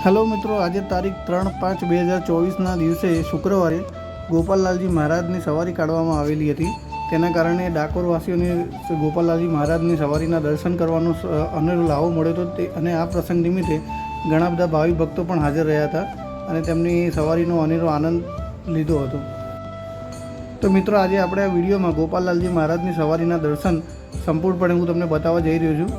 Hello મિત્રો, આજે તારીખ 3/5/2024ના દિવસે શુક્રવારે ગોપાલલાલજી મહારાજની સવારી કાઢવામાં આવેલી હતી। તેના કારણે ડાકોરવાસીઓને ગોપાલલાલજી મહારાજની સવારીના દર્શન કરવાનો અનેરો લાવો મળ્યો હતો અને આ પ્રસંગ નિમિત્તે ઘણા બધા ભાવિ ભક્તો પણ હાજર રહ્યા હતા અને તેમની સવારીનો અનેરો આનંદ લીધો હતો। તો મિત્રો, આજે આપણે આ વિડીયોમાં ગોપાલલાલજી મહારાજની સવારીના દર્શન સંપૂર્ણપણે હું તમને બતાવવા જઈ રહ્યો છું।